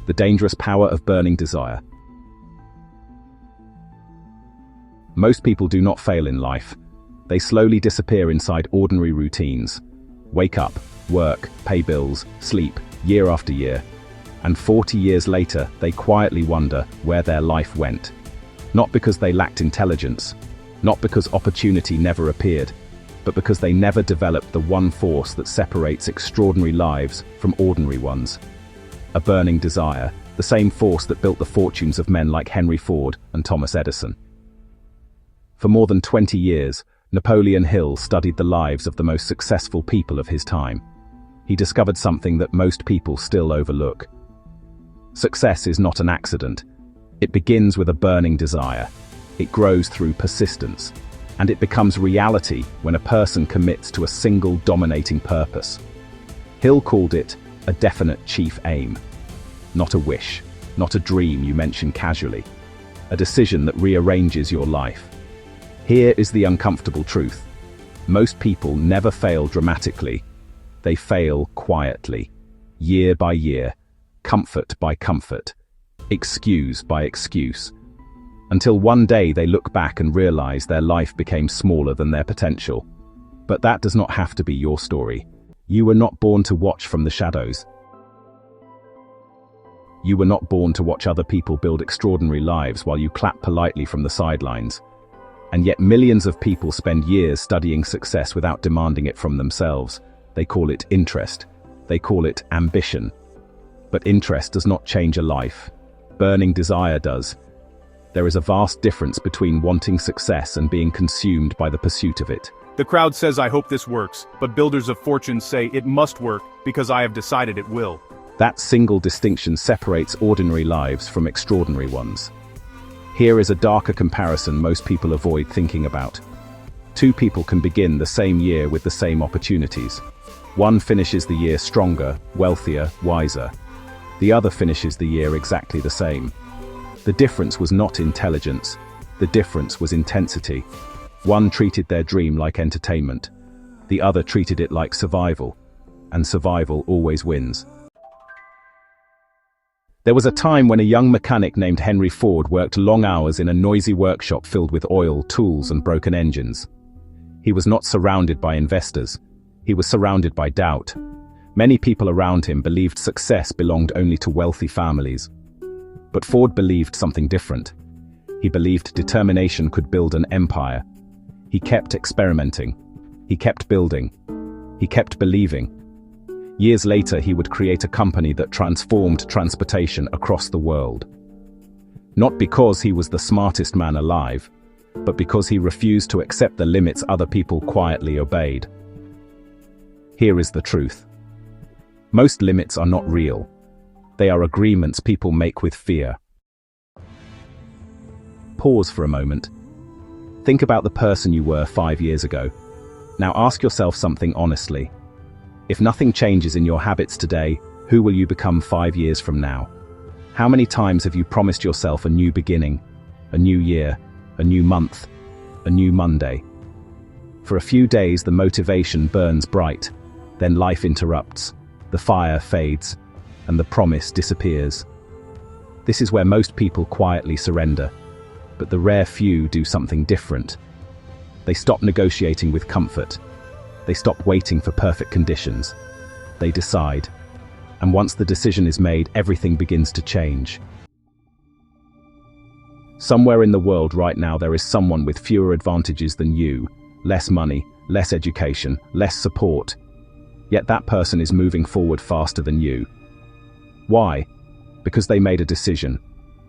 The dangerous power of burning desire. Most people do not fail in life. They slowly disappear inside ordinary routines. Wake up, work, pay bills, sleep, year after year. And 40 years later, they quietly wonder where their life went. Not because they lacked intelligence, not because opportunity never appeared, but because they never developed the one force that separates extraordinary lives from ordinary ones. A burning desire, the same force that built the fortunes of men like Henry Ford and Thomas Edison. For more than 20 years, Napoleon Hill studied the lives of the most successful people of his time. He discovered something that most people still overlook. Success is not an accident. It begins with a burning desire. It grows through persistence. And it becomes reality when a person commits to a single dominating purpose. Hill called it a definite chief aim. Not a wish, not a dream you mention casually. A decision that rearranges your life. Here is the uncomfortable truth. Most people never fail dramatically. They fail quietly, year by year, comfort by comfort, excuse by excuse, until one day they look back and realize their life became smaller than their potential. But that does not have to be your story. You were not born to watch from the shadows. You were not born to watch other people build extraordinary lives while you clap politely from the sidelines. And yet millions of people spend years studying success without demanding it from themselves. They call it interest. They call it ambition. But interest does not change a life. Burning desire does. There is a vast difference between wanting success and being consumed by the pursuit of it. The crowd says I hope this works, but builders of fortune say it must work because I have decided it will. That single distinction separates ordinary lives from extraordinary ones. Here is a darker comparison most people avoid thinking about. Two people can begin the same year with the same opportunities. One finishes the year stronger, wealthier, wiser. The other finishes the year exactly the same. The difference was not intelligence. The difference was intensity. One treated their dream like entertainment. The other treated it like survival. And survival always wins. There was a time when a young mechanic named Henry Ford worked long hours in a noisy workshop filled with oil, tools, and broken engines. He was not surrounded by investors. He was surrounded by doubt. Many people around him believed success belonged only to wealthy families. But Ford believed something different. He believed determination could build an empire. He kept experimenting. He kept building. He kept believing. Years later, he would create a company that transformed transportation across the world. Not because he was the smartest man alive, but because he refused to accept the limits other people quietly obeyed. Here is the truth. Most limits are not real. They are agreements people make with fear. Pause for a moment. Think about the person you were 5 years ago. Now ask yourself something honestly. If nothing changes in your habits today, who will you become 5 years from now? How many times have you promised yourself a new beginning, a new year, a new month, a new Monday? For a few days the motivation burns bright, then life interrupts, the fire fades, and the promise disappears. This is where most people quietly surrender, but the rare few do something different. They stop negotiating with comfort. They stop waiting for perfect conditions. They decide. And once the decision is made, everything begins to change. Somewhere in the world right now there is someone with fewer advantages than you, less money, less education, less support. Yet that person is moving forward faster than you. Why? Because they made a decision.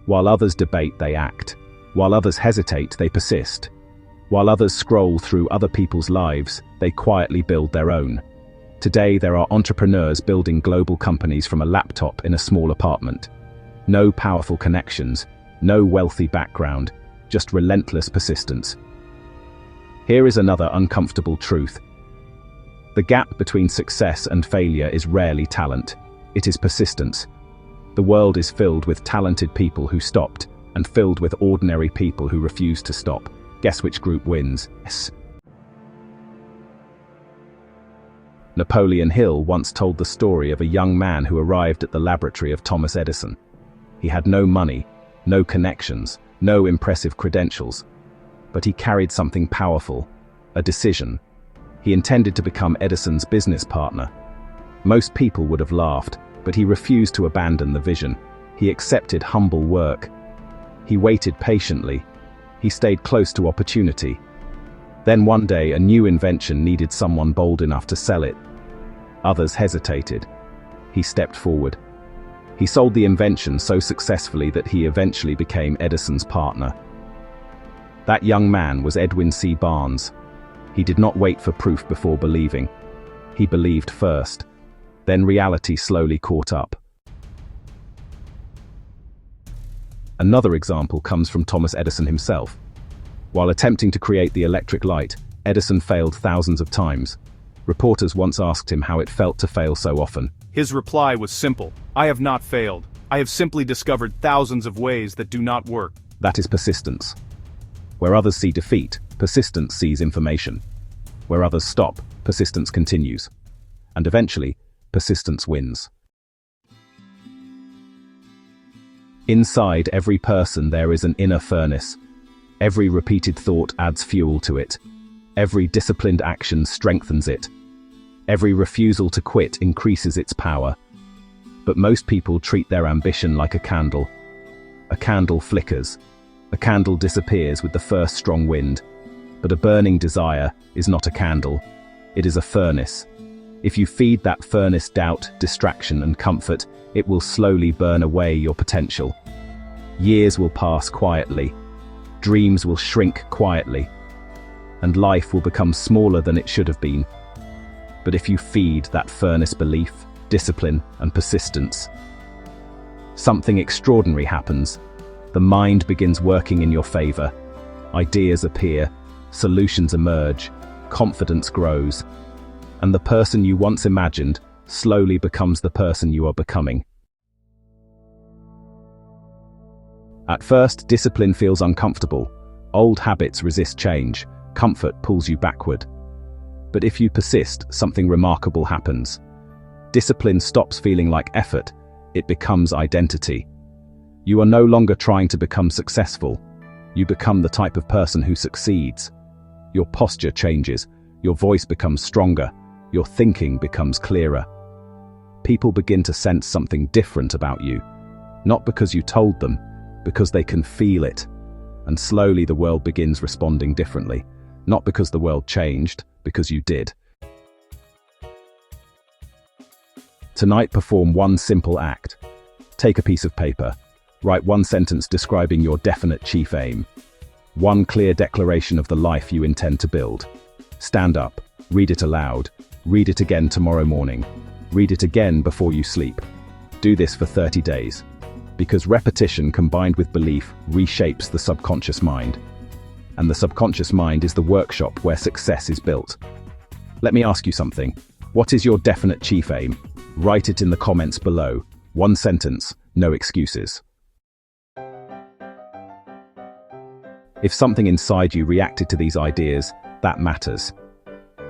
While others debate, they act. While others hesitate, they persist. While others scroll through other people's lives, they quietly build their own. Today there are entrepreneurs building global companies from a laptop in a small apartment. No powerful connections, no wealthy background, just relentless persistence. Here is another uncomfortable truth. The gap between success and failure is rarely talent. It is persistence. The world is filled with talented people who stopped, and filled with ordinary people who refused to stop. Guess which group wins? Yes. Napoleon Hill once told the story of a young man who arrived at the laboratory of Thomas Edison. He had no money, no connections, no impressive credentials. But he carried something powerful, a decision. He intended to become Edison's business partner. Most people would have laughed, but he refused to abandon the vision. He accepted humble work. He waited patiently. He stayed close to opportunity. Then one day, a new invention needed someone bold enough to sell it. Others hesitated. He stepped forward. He sold the invention so successfully that he eventually became Edison's partner. That young man was Edwin C. Barnes. He did not wait for proof before believing. He believed first. Then reality slowly caught up. Another example comes from Thomas Edison himself. While attempting to create the electric light, Edison failed thousands of times. Reporters once asked him how it felt to fail so often. His reply was simple: "I have not failed. I have simply discovered thousands of ways that do not work." That is persistence. Where others see defeat, persistence sees information. Where others stop, persistence continues. And eventually, persistence wins. Inside every person there is an inner furnace. Every repeated thought adds fuel to it. Every disciplined action strengthens it. Every refusal to quit increases its power. But most people treat their ambition like a candle. A candle flickers. A candle disappears with the first strong wind. But a burning desire is not a candle. It is a furnace. If you feed that furnace doubt, distraction, and comfort, it will slowly burn away your potential. Years will pass quietly. Dreams will shrink quietly. And life will become smaller than it should have been. But if you feed that furnace belief, discipline, and persistence, something extraordinary happens. The mind begins working in your favor. Ideas appear, solutions emerge, confidence grows, and the person you once imagined slowly becomes the person you are becoming. At first, discipline feels uncomfortable. Old habits resist change. Comfort pulls you backward. But if you persist, something remarkable happens. Discipline stops feeling like effort. It becomes identity. You are no longer trying to become successful. You become the type of person who succeeds. Your posture changes. Your voice becomes stronger. Your thinking becomes clearer. People begin to sense something different about you. Not because you told them, because they can feel it. And slowly the world begins responding differently. Not because the world changed, because you did. Tonight, perform one simple act. Take a piece of paper. Write one sentence describing your definite chief aim. One clear declaration of the life you intend to build. Stand up. Read it aloud. Read it again tomorrow morning. Read it again before you sleep. Do this for 30 days. Because repetition combined with belief reshapes the subconscious mind. And the subconscious mind is the workshop where success is built. Let me ask you something. What is your definite chief aim? Write it in the comments below. One sentence, no excuses. If something inside you reacted to these ideas, that matters.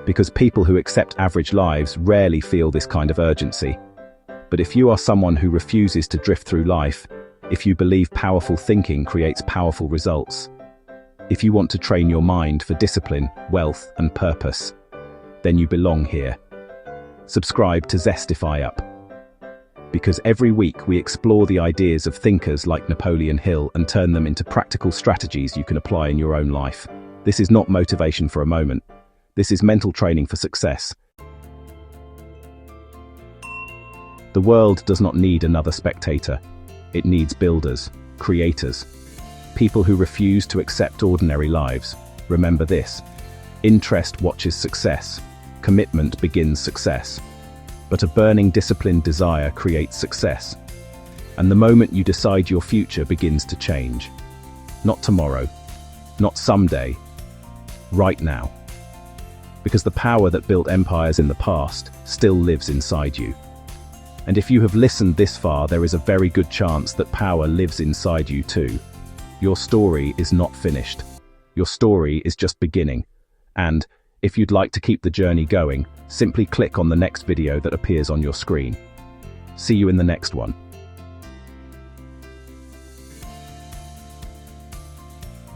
Because people who accept average lives rarely feel this kind of urgency. But if you are someone who refuses to drift through life, if you believe powerful thinking creates powerful results, if you want to train your mind for discipline, wealth, and purpose, then you belong here. Subscribe to ZestifyUp. Because every week we explore the ideas of thinkers like Napoleon Hill and turn them into practical strategies you can apply in your own life. This is not motivation for a moment. This is mental training for success. The world does not need another spectator. It needs builders, creators, people who refuse to accept ordinary lives. Remember this: interest watches success, commitment begins success. But a burning, disciplined desire creates success. And the moment you decide your future begins to change. Not tomorrow, not someday, right now. Because the power that built empires in the past still lives inside you. And if you have listened this far, there is a very good chance that power lives inside you too. Your story is not finished. Your story is just beginning. And if you'd like to keep the journey going, simply click on the next video that appears on your screen. See you in the next one.